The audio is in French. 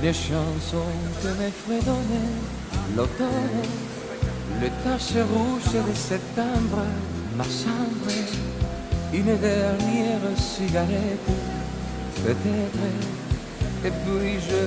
une chanson que me fredonne l'automne, les taches rouges de septembre, ma chambre, une dernière cigarette, peut-être, et puis je